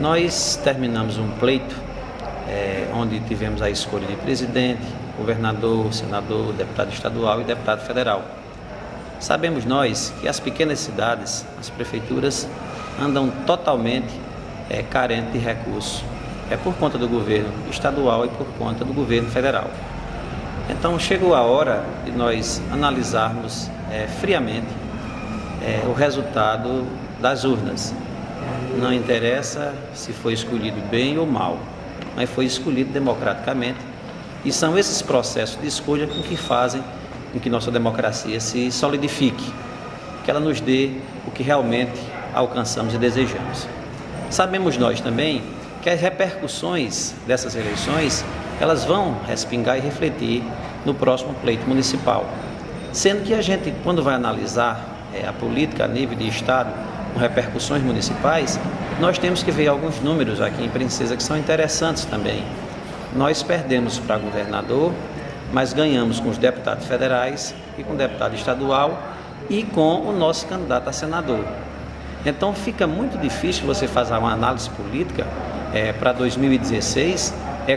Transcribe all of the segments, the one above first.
Nós terminamos um pleito onde tivemos a escolha de presidente, governador, senador, deputado estadual e deputado federal. Sabemos nós que as pequenas cidades, as prefeituras, andam totalmente carentes de recursos. É por conta do governo estadual e por conta do governo federal. Então chegou a hora de nós analisarmos friamente o resultado das urnas. Não interessa se foi escolhido bem ou mal, mas foi escolhido democraticamente, e são esses processos de escolha que fazem com que nossa democracia se solidifique, que ela nos dê o que realmente alcançamos e desejamos. Sabemos nós também que as repercussões dessas eleições, elas vão respingar e refletir no próximo pleito municipal, sendo que a gente, quando vai analisar a política a nível de Estado, com repercussões municipais, nós temos que ver alguns números aqui em Princesa que são interessantes também. Nós perdemos para governador, mas ganhamos com os deputados federais e com o deputado estadual e com o nosso candidato a senador. Então fica muito difícil você fazer uma análise política para 2016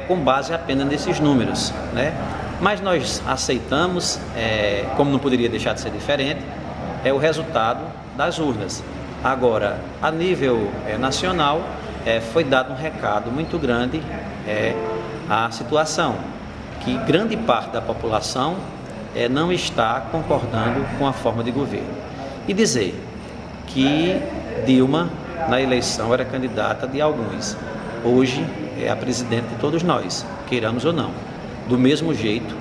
com base apenas nesses números, né? Mas nós aceitamos, como não poderia deixar de ser diferente, o resultado das urnas. Agora, a nível nacional, foi dado um recado muito grande à situação, que grande parte da população não está concordando com a forma de governo. E dizer que Dilma, na eleição, era candidata de alguns. Hoje é a presidente de todos nós, queiramos ou não. Do mesmo jeito,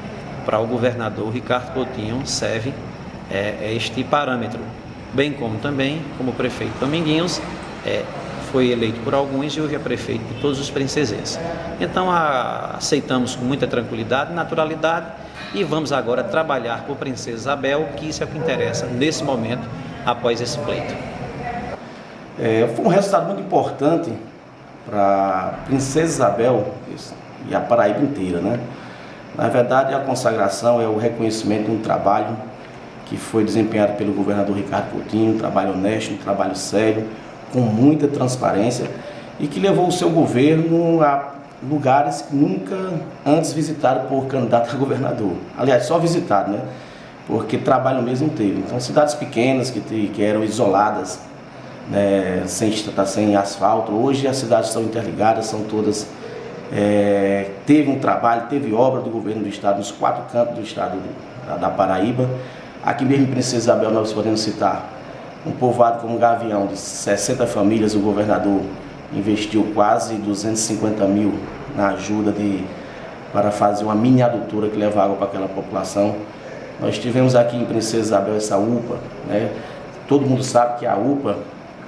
para o governador Ricardo Coutinho serve este parâmetro, bem como também, como prefeito Dominguinhos, foi eleito por alguns e hoje é prefeito de todos os princesenses. Então aceitamos com muita tranquilidade e naturalidade e vamos agora trabalhar por Princesa Isabel, que isso é o que interessa nesse momento, após esse pleito. Foi um resultado muito importante para Princesa Isabel e a Paraíba inteira, né? Na verdade, a consagração é o reconhecimento de um trabalho que foi desempenhado pelo governador Ricardo Coutinho, um trabalho honesto, um trabalho sério, com muita transparência e que levou o seu governo a lugares nunca antes visitados por candidato a governador. Aliás, só visitado, né? Porque trabalho mesmo teve. Então, cidades pequenas que eram isoladas, né, sem asfalto, hoje as cidades estão interligadas, são todas... teve um trabalho, teve obra do governo do estado, nos 4 cantos do estado da Paraíba. Aqui mesmo em Princesa Isabel nós podemos citar um povoado como Gavião, de 60 famílias, o governador investiu quase 250 mil na ajuda para fazer uma mini adutora que leva água para aquela população. Nós tivemos aqui em Princesa Isabel essa UPA, né? Todo mundo sabe que a UPA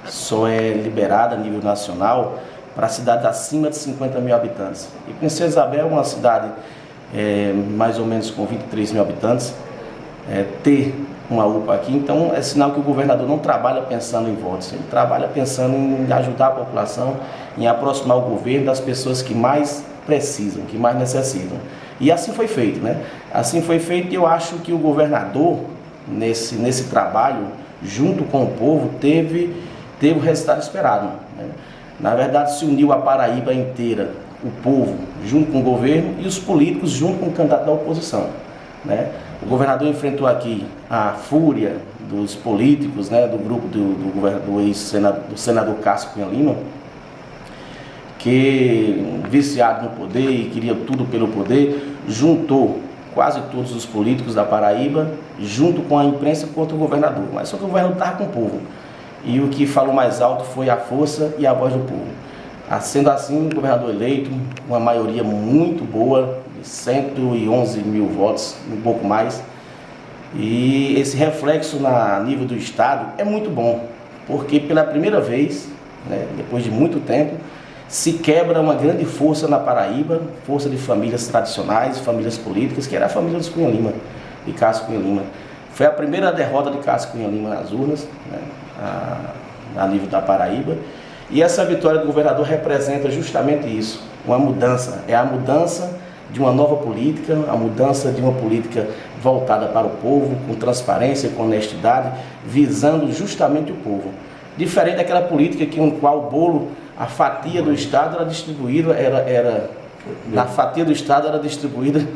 só é liberada a nível nacional para cidades acima de 50 mil habitantes. E Princesa Isabel é uma cidade mais ou menos com 23 mil habitantes, ter uma UPA aqui, então é sinal que o governador não trabalha pensando em votos, ele trabalha pensando em ajudar a população, em aproximar o governo das pessoas que mais precisam, que mais necessitam. E assim foi feito, né? Assim foi feito e eu acho que o governador, nesse trabalho, junto com o povo, teve o resultado esperado, né? Na verdade, se uniu a Paraíba inteira, o povo, junto com o governo, e os políticos, junto com o candidato da oposição, né? O governador enfrentou aqui a fúria dos políticos, né, do grupo do senador Cássio Cunha Lima, que, viciado no poder e queria tudo pelo poder, juntou quase todos os políticos da Paraíba, junto com a imprensa, contra o governador. Mas só que o governador estava com o povo. E o que falou mais alto foi a força e a voz do povo. Sendo assim, o governador eleito, uma maioria muito boa, de 111 mil votos, um pouco mais. E esse reflexo a nível do Estado é muito bom, porque pela primeira vez, né, depois de muito tempo, se quebra uma grande força na Paraíba, força de famílias tradicionais, famílias políticas, que era a família dos Cunha Lima, de Cássio Cunha Lima. Foi a primeira derrota de Cássio Cunha Lima nas urnas, né, a nível da Paraíba. E essa vitória do governador representa justamente isso, uma mudança. É a mudança de uma nova política, a mudança de uma política voltada para o povo, com transparência, com honestidade, visando justamente o povo. Diferente daquela política com qual o bolo a fatia do Estado era distribuída, na fatia do Estado era distribuída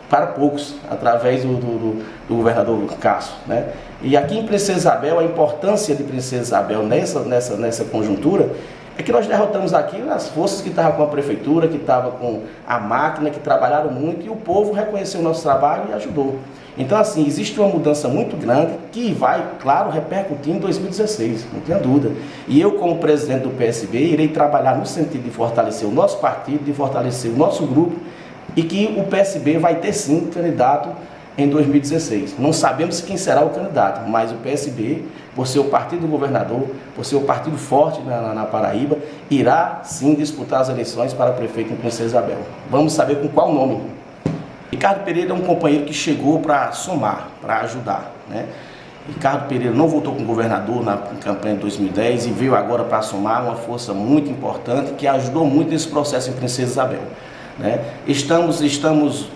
para poucos, através do governador Cássio, né? E aqui em Princesa Isabel, a importância de Princesa Isabel nessa conjuntura é que nós derrotamos aqui as forças que estavam com a prefeitura, que estavam com a máquina, que trabalharam muito, e o povo reconheceu o nosso trabalho e ajudou. Então, assim, existe uma mudança muito grande que vai, claro, repercutir em 2016, não tenha dúvida. E eu, como presidente do PSB, irei trabalhar no sentido de fortalecer o nosso partido, de fortalecer o nosso grupo, e que o PSB vai ter sim candidato em 2016. Não sabemos quem será o candidato, mas o PSB, por ser o partido do governador, por ser o partido forte na Paraíba, irá sim disputar as eleições para prefeito em Princesa Isabel. Vamos saber com qual nome. Ricardo Pereira é um companheiro que chegou para somar, para ajudar, né? Ricardo Pereira não votou com o governador na campanha de 2010 e veio agora para somar uma força muito importante que ajudou muito nesse processo em Princesa Isabel, né? Estamos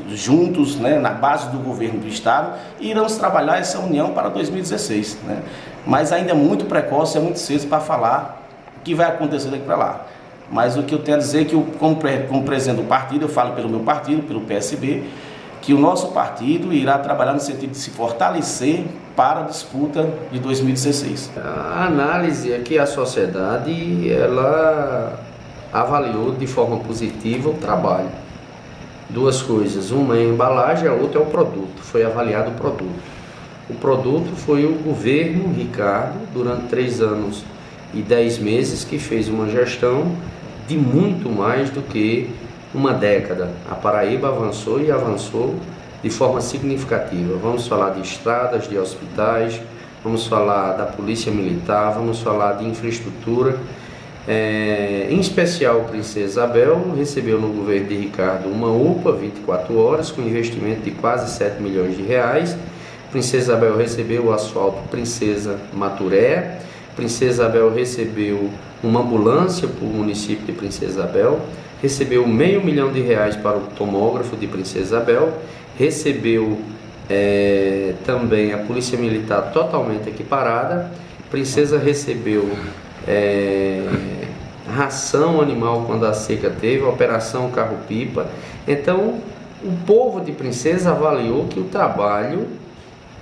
juntos, né, na base do governo do Estado, e iremos trabalhar essa união para 2016, né? Mas ainda é muito precoce, é muito cedo para falar o que vai acontecer daqui para lá. Mas o que eu tenho a dizer é que, como presidente do partido, eu falo pelo meu partido, pelo PSB, que o nosso partido irá trabalhar no sentido de se fortalecer para a disputa de 2016. A análise é que a sociedade, ela avaliou de forma positiva o trabalho. Duas coisas, uma é a embalagem, a outra é o produto. Foi avaliado o produto. O produto foi o governo Ricardo, durante 3 anos e 10 meses, que fez uma gestão de muito mais do que uma década. A Paraíba avançou e avançou de forma significativa. Vamos falar de estradas, de hospitais, vamos falar da polícia militar, vamos falar de infraestrutura. Em especial, Princesa Isabel recebeu no governo de Ricardo uma UPA 24 horas com investimento de quase 7 milhões de reais. Princesa Isabel recebeu o asfalto Princesa Maturé. Princesa Isabel recebeu uma ambulância para o município de Princesa Isabel, recebeu R$500 mil para o tomógrafo de Princesa Isabel, recebeu também a polícia militar totalmente equiparada. Princesa recebeu ração animal quando a seca teve, a operação carro-pipa. Então, o povo de Princesa avaliou que o trabalho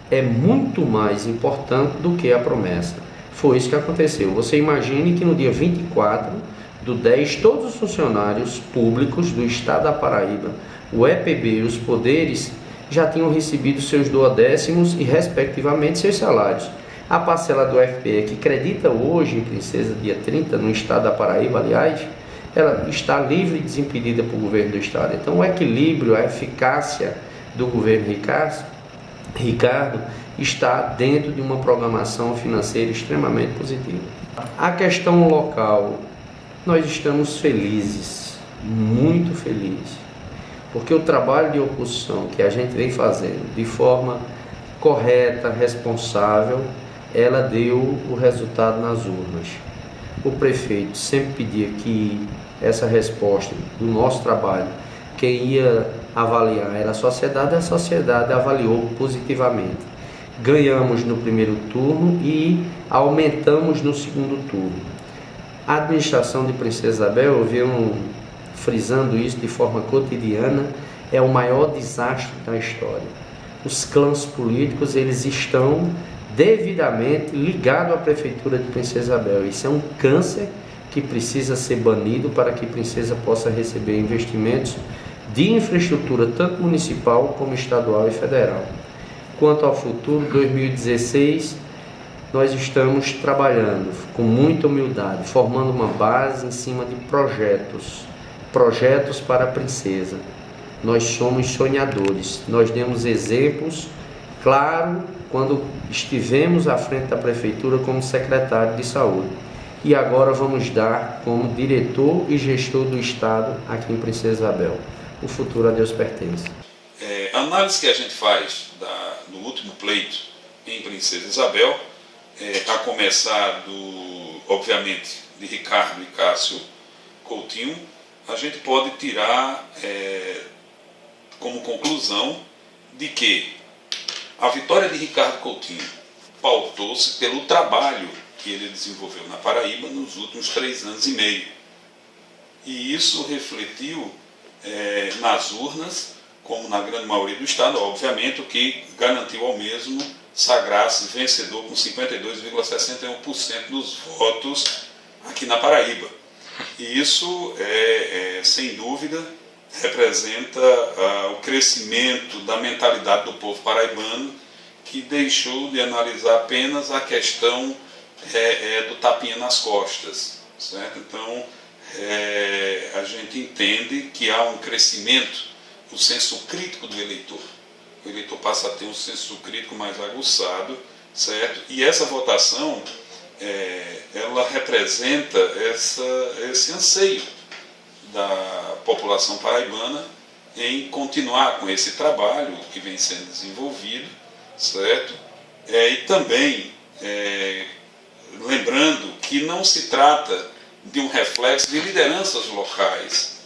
é muito mais importante do que a promessa. Foi isso que aconteceu. Você imagine que no dia 24/10, todos os funcionários públicos do Estado da Paraíba, o EPB e os poderes, já tinham recebido seus 12º e, respectivamente, seus salários. A parcela do FPE, que acredita hoje em Princesa, dia 30, no Estado da Paraíba, aliás, ela está livre e desimpedida por governo do Estado. Então, o equilíbrio, a eficácia do governo Ricardo está dentro de uma programação financeira extremamente positiva. A questão local, nós estamos felizes, muito felizes, porque o trabalho de oposição que a gente vem fazendo de forma correta, responsável, ela deu o resultado nas urnas. O prefeito sempre pedia que essa resposta do nosso trabalho, quem ia avaliar era a sociedade avaliou positivamente. Ganhamos no primeiro turno e aumentamos no segundo turno. A administração de Princesa Isabel, eu venho frisando isso de forma cotidiana, é o maior desastre da história. Os clãs políticos, eles estão devidamente ligados à prefeitura de Princesa Isabel. Isso é um câncer que precisa ser banido para que Princesa possa receber investimentos de infraestrutura, tanto municipal como estadual e federal. Quanto ao futuro, 2016, nós estamos trabalhando com muita humildade, formando uma base em cima de projetos para a Princesa. Nós somos sonhadores, nós demos exemplos, claro, quando estivemos à frente da prefeitura como secretário de saúde. E agora vamos dar como diretor e gestor do Estado aqui em Princesa Isabel. O futuro a Deus pertence. A análise que a gente faz do último pleito em Princesa Isabel, a começar obviamente, de Ricardo e Cássio Coutinho, a gente pode tirar como conclusão de que a vitória de Ricardo Coutinho pautou-se pelo trabalho que ele desenvolveu na Paraíba nos últimos 3 anos e meio. e isso refletiu nas urnas, como na grande maioria do estado, obviamente, o que garantiu ao mesmo sagrar-se vencedor com 52,61% dos votos aqui na Paraíba. E isso, sem dúvida, representa o crescimento da mentalidade do povo paraibano, que deixou de analisar apenas a questão do tapinha nas costas, certo? Então, a gente entende que há um crescimento no senso crítico do eleitor. O eleitor passa a ter um senso crítico mais aguçado, certo? E essa votação, ela representa esse anseio da população paraibana em continuar com esse trabalho que vem sendo desenvolvido, certo? E também lembrando que não se trata de um reflexo de lideranças locais.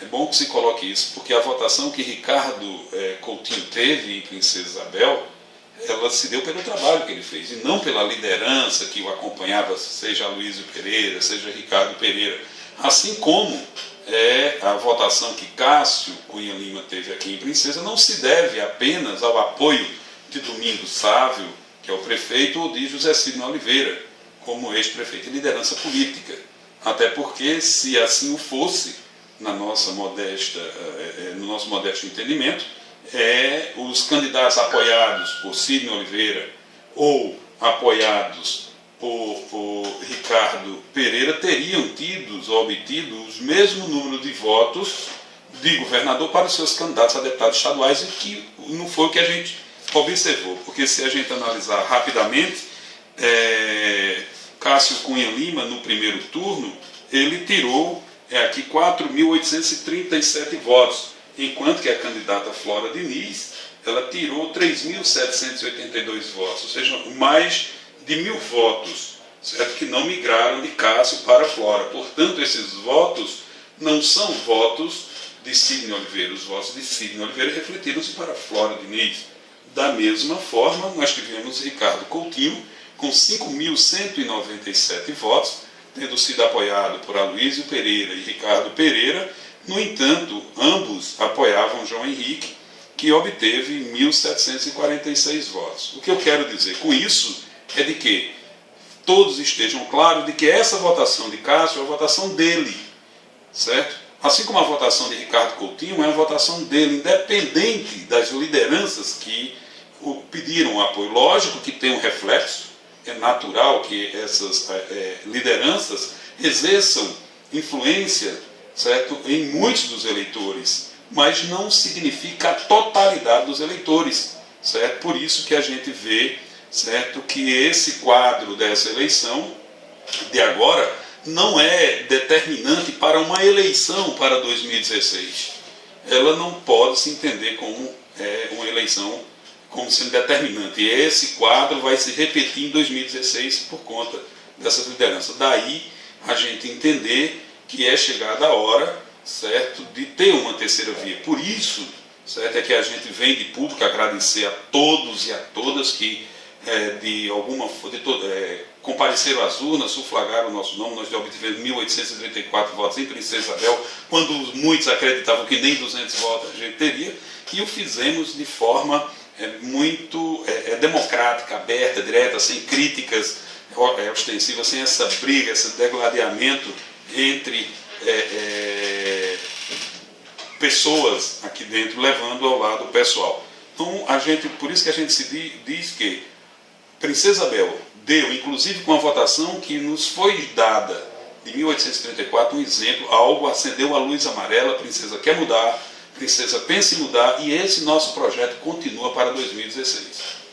É bom que se coloque isso, porque a votação que Ricardo Coutinho teve em Princesa Isabel, ela se deu pelo trabalho que ele fez, e não pela liderança que o acompanhava, seja Aloysio Pereira, seja Ricardo Pereira. Assim como a votação que Cássio Cunha Lima teve aqui em Princesa não se deve apenas ao apoio de Domingos Sávio, que é o prefeito, ou de José Sidney Oliveira, como ex-prefeito e liderança política. Até porque, se assim o fosse, no nosso modesto entendimento, os candidatos apoiados por Sidney Oliveira ou apoiados por Ricardo Pereira teriam obtido os mesmos números de votos de governador para os seus candidatos a deputados estaduais, e que não foi o que a gente observou, porque se a gente analisar rapidamente, Cássio Cunha Lima, no primeiro turno, ele tirou aqui 4.837 votos, enquanto que a candidata Flora Diniz, ela tirou 3.782 votos, ou seja, mais de 1.000 votos, certo? Que não migraram de Cássio para Flora. Portanto, esses votos não são votos de Sidney Oliveira. Os votos de Sidney Oliveira refletiram-se para Flora Diniz. Da mesma forma, nós tivemos Ricardo Coutinho com 5.197 votos, tendo sido apoiado por Aloysio Pereira e Ricardo Pereira. No entanto, ambos apoiavam João Henrique, que obteve 1.746 votos. O que eu quero dizer com isso é de que todos estejam claros de que essa votação de Cássio é a votação dele, certo? Assim como a votação de Ricardo Coutinho é a votação dele, independente das lideranças que o pediram apoio. Lógico que tem um reflexo, é natural que essas lideranças exerçam influência, certo, em muitos dos eleitores, mas não significa a totalidade dos eleitores, certo? Por isso que a gente vê, certo, que esse quadro dessa eleição de agora não é determinante para uma eleição para 2016. Ela não pode se entender como uma eleição como sendo determinante. E esse quadro vai se repetir em 2016 por conta dessas lideranças. Daí a gente entender que é chegada a hora, certo, de ter uma terceira via. Por isso, certo, é que a gente vem de público agradecer a todos e a todas que compareceram às urnas, sufragaram o nosso nome. Nós já obtivemos 1.834 votos em Princesa Isabel, quando muitos acreditavam que nem 200 votos a gente teria, e o fizemos de forma muito democrática, aberta, direta, sem críticas ostensivas, sem essa briga, esse degladiamento entre pessoas aqui dentro, levando ao lado pessoal. Então, por isso que a gente se diz que Princesa Isabel deu, inclusive com a votação que nos foi dada de 1834, um exemplo, algo acendeu a luz amarela. A Princesa quer mudar, a Princesa pensa em mudar, e esse nosso projeto continua para 2016.